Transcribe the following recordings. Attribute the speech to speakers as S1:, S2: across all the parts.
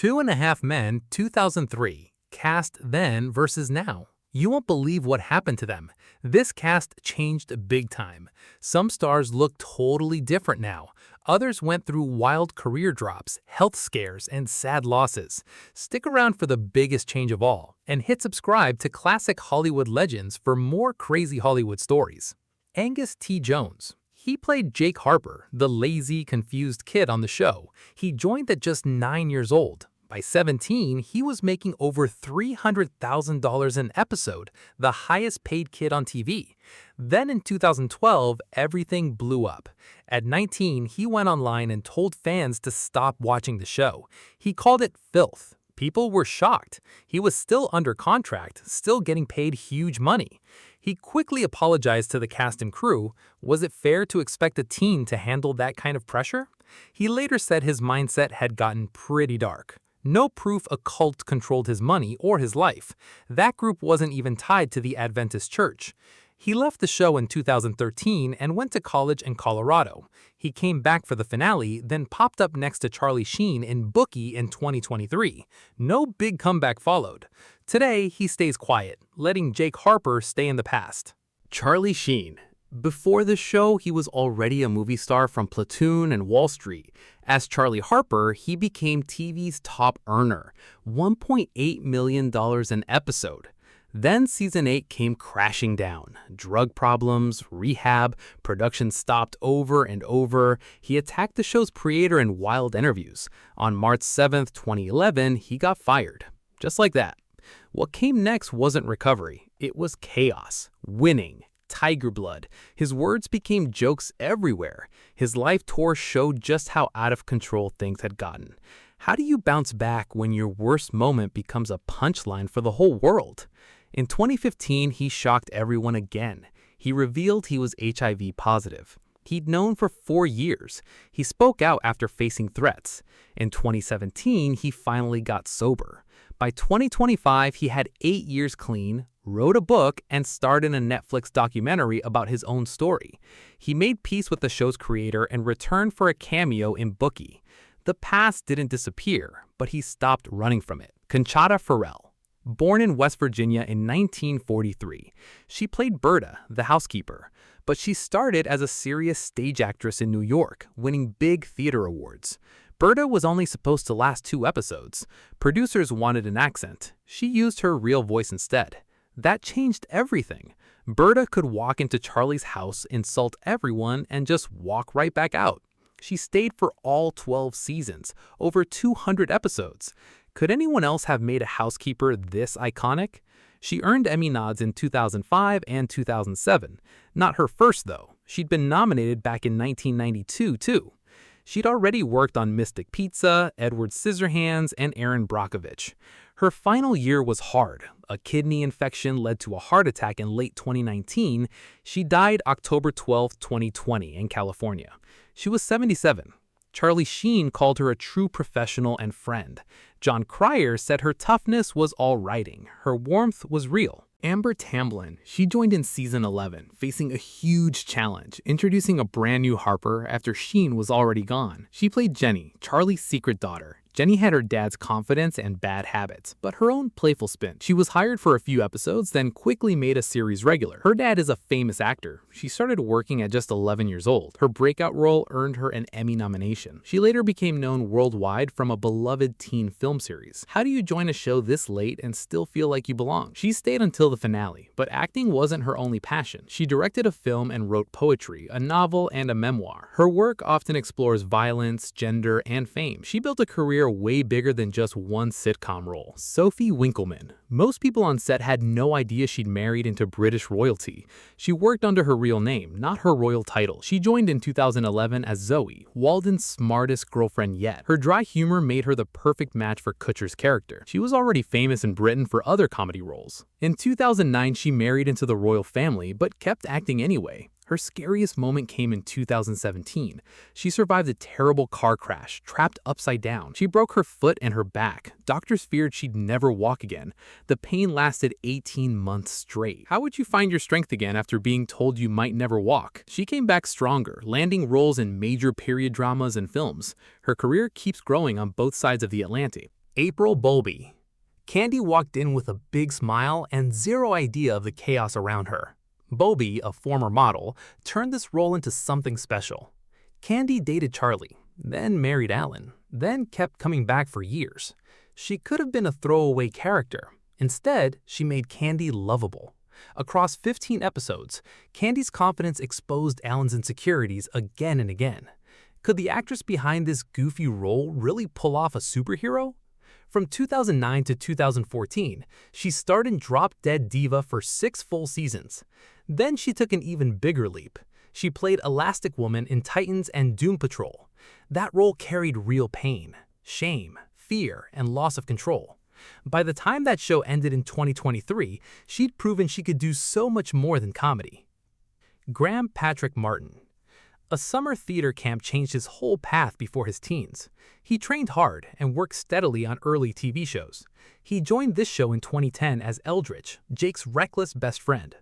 S1: Two and a Half Men, 2003. Cast then versus now. You won't believe what happened to them. This cast changed big time. Some stars look totally different now. Others went through wild career drops, health scares, and sad losses. Stick around for the biggest change of all, and hit subscribe to Classic Hollywood Legends for more crazy Hollywood stories. Angus T. Jones. He played Jake Harper, the lazy, confused kid on the show. He joined at just 9 years old. By 17, he was making over $300,000 an episode, the highest paid kid on TV. Then in 2012, everything blew up. At 19, he went online and told fans to stop watching the show. He called it filth. People were shocked. He was still under contract, still getting paid huge money. He quickly apologized to the cast and crew. Was it fair to expect a teen to handle that kind of pressure? He later said his mindset had gotten pretty dark. No proof a cult controlled his money or his life. That group wasn't even tied to the Adventist church. He left the show in 2013 and went to college in Colorado. He came back for the finale, then popped up next to Charlie Sheen in Bookie in 2023. No big comeback followed. Today, he stays quiet, letting Jake Harper stay in the past. Charlie Sheen. Before the show, he was already a movie star from Platoon and Wall Street. As Charlie Harper, he became TV's top earner, $1.8 million an episode. Then Season 8 came crashing down. Drug problems, rehab, production stopped over and over. He attacked the show's creator in wild interviews. On March 7, 2011, he got fired. Just like that. What came next wasn't recovery. It was chaos, winning, tiger blood. His words became jokes everywhere. His life tour showed just how out of control things had gotten. How do you bounce back when your worst moment becomes a punchline for the whole world? In 2015, he shocked everyone again. He revealed he was HIV positive. He'd known for 4 years. He spoke out after facing threats. In 2017, he finally got sober. By 2025, he had 8 years clean, wrote a book, and starred in a Netflix documentary about his own story. He made peace with the show's creator and returned for a cameo in Bookie. The past didn't disappear, but he stopped running from it. Conchata Ferrell. Born in West Virginia in 1943, she played Berta, the housekeeper, but she started as a serious stage actress in New York, winning big theater awards. Berta was only supposed to last 2 episodes. Producers wanted an accent. She used her real voice instead. That changed everything. Berta could walk into Charlie's house, insult everyone, and just walk right back out. She stayed for all 12 seasons, over 200 episodes. Could anyone else have made a housekeeper this iconic? She earned Emmy nods in 2005 and 2007. Not her first, though. She'd been nominated back in 1992, too. She'd already worked on Mystic Pizza, Edward Scissorhands, and Erin Brockovich. Her final year was hard. A kidney infection led to a heart attack in late 2019. She died October 12, 2020 in California. She was 77. Charlie Sheen called her a true professional and friend. Jon Cryer said her toughness was all writing. Her warmth was real. Amber Tamblyn. She joined in season 11, facing a huge challenge, introducing a brand new Harper after Sheen was already gone. She played Jenny, Charlie's secret daughter. Jenny had her dad's confidence and bad habits, but her own playful spin. She was hired for a few episodes, then quickly made a series regular. Her dad is a famous actor. She started working at just 11 years old. Her breakout role earned her an Emmy nomination. She later became known worldwide from a beloved teen film series. How do you join a show this late and still feel like you belong? She stayed until the finale, but acting wasn't her only passion. She directed a film and wrote poetry, a novel, and a memoir. Her work often explores violence, gender, and fame. She built a career way bigger than just one sitcom role. Sophie Winkleman. Most people on set had no idea she'd married into British royalty. She worked under her real name, not her royal title. She joined in 2011 as Zoe, Walden's smartest girlfriend yet. Her dry humor made her the perfect match for Kutcher's character. She was already famous in Britain for other comedy roles. In 2009, she married into the royal family, but kept acting anyway. Her scariest moment came in 2017. She survived a terrible car crash, trapped upside down. She broke her foot and her back. Doctors feared she'd never walk again. The pain lasted 18 months straight. How would you find your strength again after being told you might never walk? She came back stronger, landing roles in major period dramas and films. Her career keeps growing on both sides of the Atlantic. April Bowlby. Candy walked in with a big smile and zero idea of the chaos around her. Bowlby, a former model, turned this role into something special. Candy dated Charlie, then married Alan, then kept coming back for years. She could have been a throwaway character. Instead, she made Candy lovable. Across 15 episodes, Candy's confidence exposed Alan's insecurities again and again. Could the actress behind this goofy role really pull off a superhero? From 2009 to 2014, she starred in Drop Dead Diva for 6 full seasons. Then she took an even bigger leap. She played Elastic Woman in Titans and Doom Patrol. That role carried real pain, shame, fear, and loss of control. By the time that show ended in 2023, she'd proven she could do so much more than comedy. Graham Patrick Martin. A summer theater camp changed his whole path before his teens. He trained hard and worked steadily on early TV shows. He joined this show in 2010 as Eldridge, Jake's reckless best friend.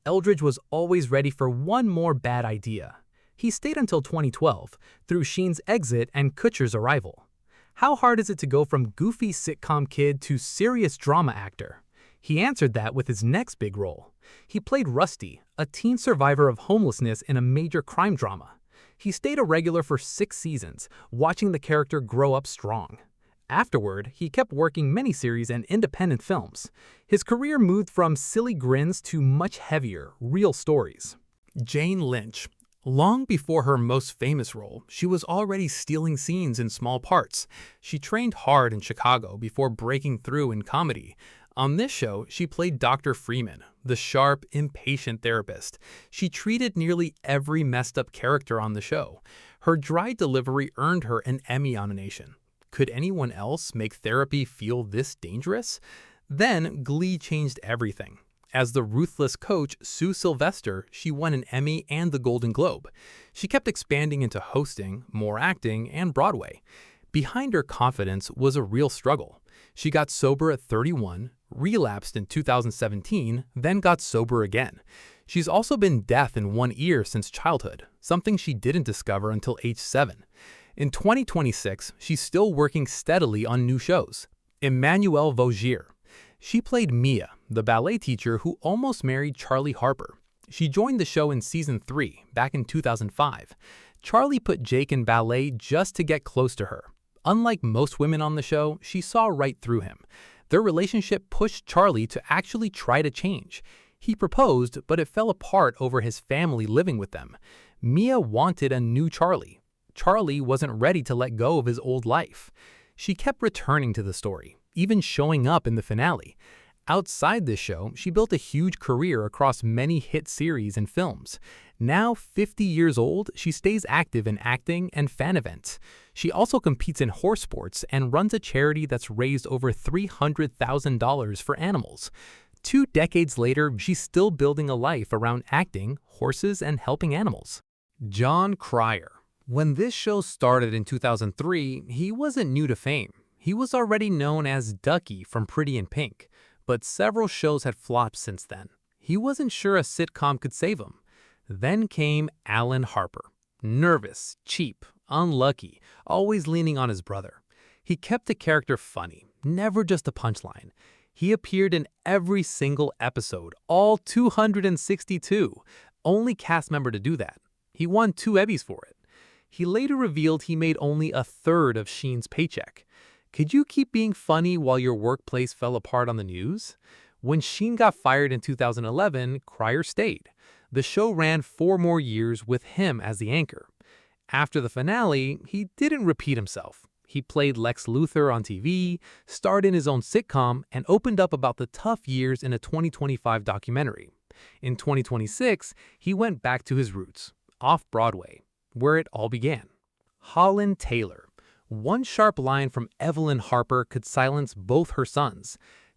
S1: Eldridge was always ready for one more bad idea. He stayed until 2012, through Sheen's exit and Kutcher's arrival. How hard is it to go from goofy sitcom kid to serious drama actor? He answered that with his next big role. He played Rusty, a teen survivor of homelessness in a major crime drama. He stayed a regular for 6 seasons, watching the character grow up strong. Afterward, he kept working miniseries and independent films. His career moved from silly grins to much heavier, real stories. Jane Lynch. Long before her most famous role, she was already stealing scenes in small parts. She trained hard in Chicago before breaking through in comedy. On this show, she played Dr. Freeman, the sharp, impatient therapist. She treated nearly every messed-up character on the show. Her dry delivery earned her an Emmy nomination. Could anyone else make therapy feel this dangerous? Then, Glee changed everything. As the ruthless coach, Sue Sylvester, she won an Emmy and the Golden Globe. She kept expanding into hosting, more acting, and Broadway. Behind her confidence was a real struggle. She got sober at 31, relapsed in 2017, then got sober again. She's also been deaf in one ear since childhood, something she didn't discover until age 7. In 2026, she's still working steadily on new shows. Emmanuelle Vaugier. She played Mia, the ballet teacher who almost married Charlie Harper. She joined the show in season 3, back in 2005. Charlie put Jake in ballet just to get close to her. Unlike most women on the show, she saw right through him. Their relationship pushed Charlie to actually try to change. He proposed, but it fell apart over his family living with them. Mia wanted a new Charlie. Charlie wasn't ready to let go of his old life. She kept returning to the story, even showing up in the finale. Outside this show, she built a huge career across many hit series and films. Now 50 years old, she stays active in acting and fan events. She also competes in horse sports and runs a charity that's raised over $300,000 for animals. 2 decades later, she's still building a life around acting, horses, and helping animals. Jon Cryer. When this show started in 2003, he wasn't new to fame. He was already known as Ducky from Pretty in Pink. But several shows had flopped since then. He wasn't sure a sitcom could save him. Then came Alan Harper. Nervous, cheap, unlucky, always leaning on his brother. He kept the character funny, never just a punchline. He appeared in every single episode, all 262. Only cast member to do that. He won 2 Emmys for it. He later revealed he made only a third of Sheen's paycheck. Could you keep being funny while your workplace fell apart on the news? When Sheen got fired in 2011, Cryer stayed. The show ran 4 more years with him as the anchor. After the finale, he didn't repeat himself. He played Lex Luthor on TV, starred in his own sitcom, and opened up about the tough years in a 2025 documentary. In 2026, he went back to his roots, off-Broadway, where it all began. Holland Taylor. One sharp line from Evelyn Harper could silence both her sons.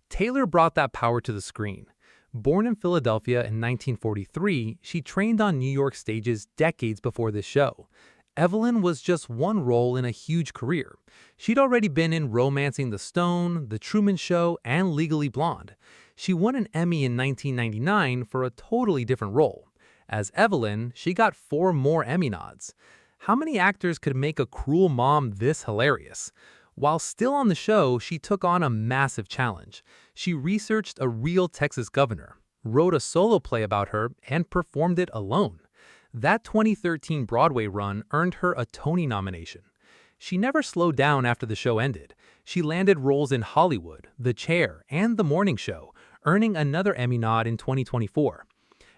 S1: Taylor brought that power to the screen. Born in Philadelphia in 1943, she trained on New York stages decades before this show. Evelyn was just one role in a huge career. She'd already been in Romancing the Stone, The Truman Show, and Legally Blonde. She won an Emmy in 1999 for a totally different role. As Evelyn, she got 4 more Emmy nods. How many actors could make a cruel mom this hilarious? While still on the show, she took on a massive challenge. She researched a real Texas governor, wrote a solo play about her, and performed it alone. That 2013 Broadway run earned her a Tony nomination. She never slowed down after the show ended. She landed roles in Hollywood, The Chair, and The Morning Show, earning another Emmy nod in 2024.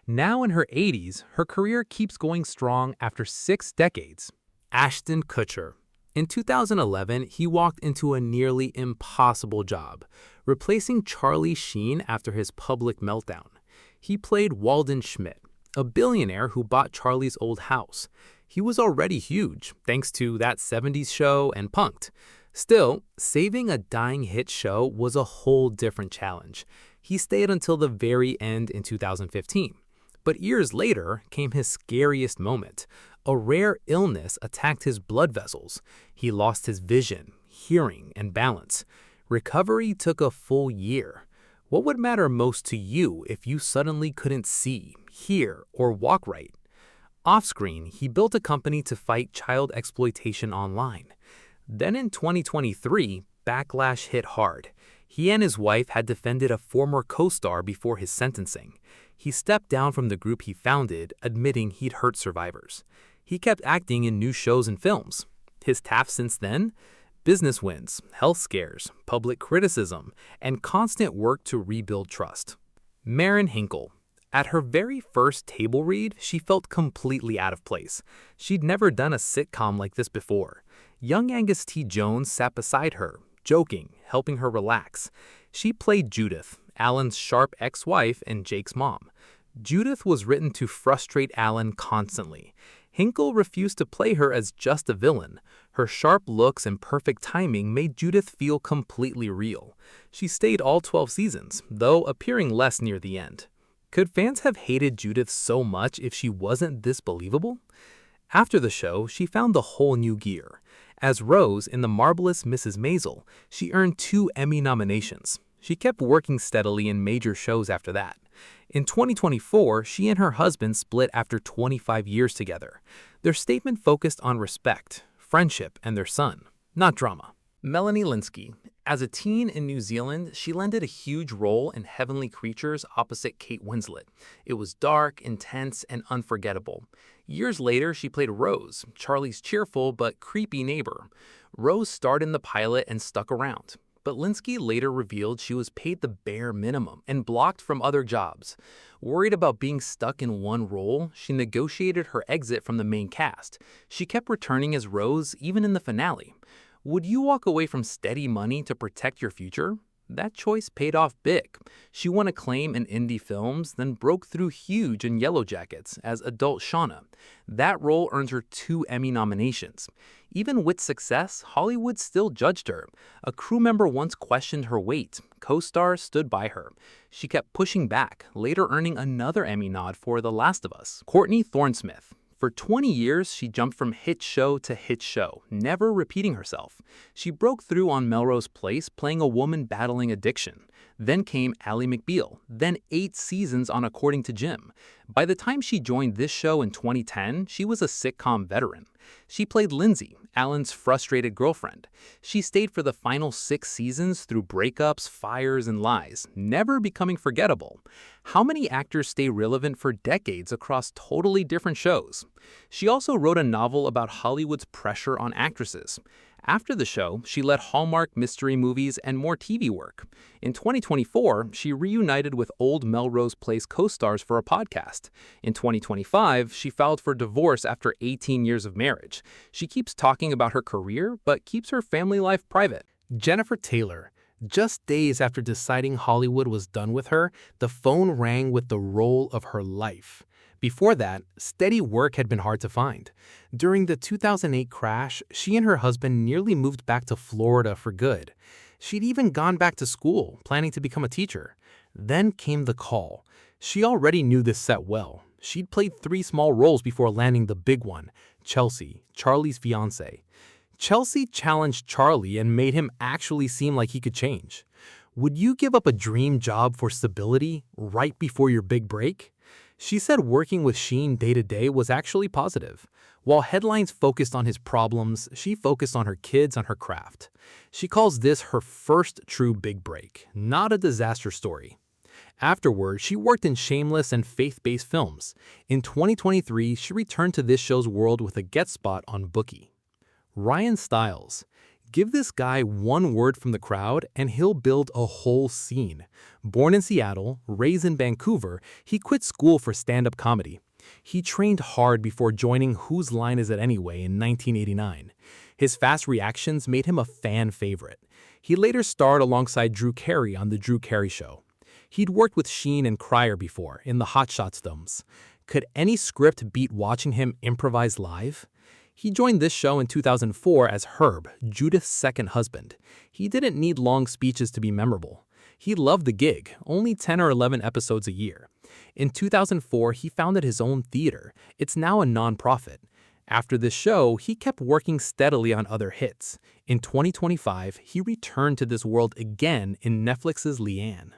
S1: Now in her 80s, her career keeps going strong after 6 decades. Ashton Kutcher. In 2011, he walked into a nearly impossible job, replacing Charlie Sheen after his public meltdown. He played Walden Schmidt, a billionaire who bought Charlie's old house. He was already huge, thanks to That 70s Show and Punk'd. Still, saving a dying hit show was a whole different challenge. He stayed until the very end in 2015. But years later came his scariest moment. A rare illness attacked his blood vessels. He lost his vision, hearing, and balance. Recovery took a full year. What would matter most to you if you suddenly couldn't see, hear, or walk right? Off-screen, he built a company to fight child exploitation online. Then in 2023, backlash hit hard. He and his wife had defended a former co-star before his sentencing. He stepped down from the group he founded, admitting he'd hurt survivors. He kept acting in new shows and films. His TAF since then? Business wins, health scares, public criticism, and constant work to rebuild trust. Marin Hinkle. At her very first table read, she felt completely out of place. She'd never done a sitcom like this before. Young Angus T. Jones sat beside her, joking, helping her relax. She played Judith, Alan's sharp ex-wife and Jake's mom. Judith was written to frustrate Alan constantly. Hinkle refused to play her as just a villain. Her sharp looks and perfect timing made Judith feel completely real. She stayed all 12 seasons, though appearing less near the end. Could fans have hated Judith so much if she wasn't this believable? After the show, she found a whole new gear. As Rose in The Marvelous Mrs. Maisel, she earned 2 Emmy nominations. She kept working steadily in major shows after that. In 2024, she and her husband split after 25 years together. Their statement focused on respect, friendship, and their son, not drama. Melanie Lynskey. As a teen in New Zealand, she landed a huge role in Heavenly Creatures opposite Kate Winslet. It was dark, intense, and unforgettable. Years later, she played Rose, Charlie's cheerful but creepy neighbor. Rose starred in the pilot and stuck around. But Lynskey later revealed she was paid the bare minimum and blocked from other jobs. Worried about being stuck in one role, she negotiated her exit from the main cast. She kept returning as Rose even in the finale. Would you walk away from steady money to protect your future? That choice paid off big. She won acclaim in indie films, then broke through huge in Yellow Jackets as adult Shauna. That role earned her 2 Emmy nominations. Even with success, Hollywood still judged her. A crew member once questioned her weight. Co-stars stood by her. She kept pushing back, later earning another Emmy nod for The Last of Us. Courtney Thorne-Smith. For 20 years, she jumped from hit show to hit show, never repeating herself. She broke through on Melrose Place playing a woman battling addiction. Then came Ally McBeal, then 8 seasons on According to Jim. By the time she joined this show in 2010, she was a sitcom veteran. She played Lindsay, Alan's frustrated girlfriend. She stayed for the final 6 seasons through breakups, fires, and lies, never becoming forgettable. How many actors stay relevant for decades across totally different shows? She also wrote a novel about Hollywood's pressure on actresses. After the show, she led Hallmark mystery movies and more TV work. In 2024, she reunited with old Melrose Place co-stars for a podcast. In 2025, she filed for divorce after 18 years of marriage. She keeps talking about her career, but keeps her family life private. Jennifer Taylor. Just days after deciding Hollywood was done with her, the phone rang with the role of her life. Before that, steady work had been hard to find. During the 2008 crash, she and her husband nearly moved back to Florida for good. She'd even gone back to school, planning to become a teacher. Then came the call. She already knew this set well. She'd played 3 small roles before landing the big one, Chelsea, Charlie's fiancée. Chelsea challenged Charlie and made him actually seem like he could change. Would you give up a dream job for stability right before your big break? She said working with Sheen day to day was actually positive. While headlines focused on his problems, she focused on her kids and her craft. She calls this her first true big break, not a disaster story. Afterward, she worked in shameless and faith-based films. In 2023, she returned to this show's world with a guest spot on Bookie. Ryan Stiles. Give this guy one word from the crowd and he'll build a whole scene. Born in Seattle, raised in Vancouver, he quit school for stand-up comedy. He trained hard before joining Whose Line Is It Anyway in 1989. His fast reactions made him a fan favorite. He later starred alongside Drew Carey on The Drew Carey Show. He'd worked with Sheen and Cryer before in the Hot Shots films. Could any script beat watching him improvise live? He joined this show in 2004 as Herb, Judith's second husband. He didn't need long speeches to be memorable. He loved the gig, only 10 or 11 episodes a year. In 2004, he founded his own theater. It's now a nonprofit. After this show, he kept working steadily on other hits. In 2025, he returned to this world again in Netflix's Leanne.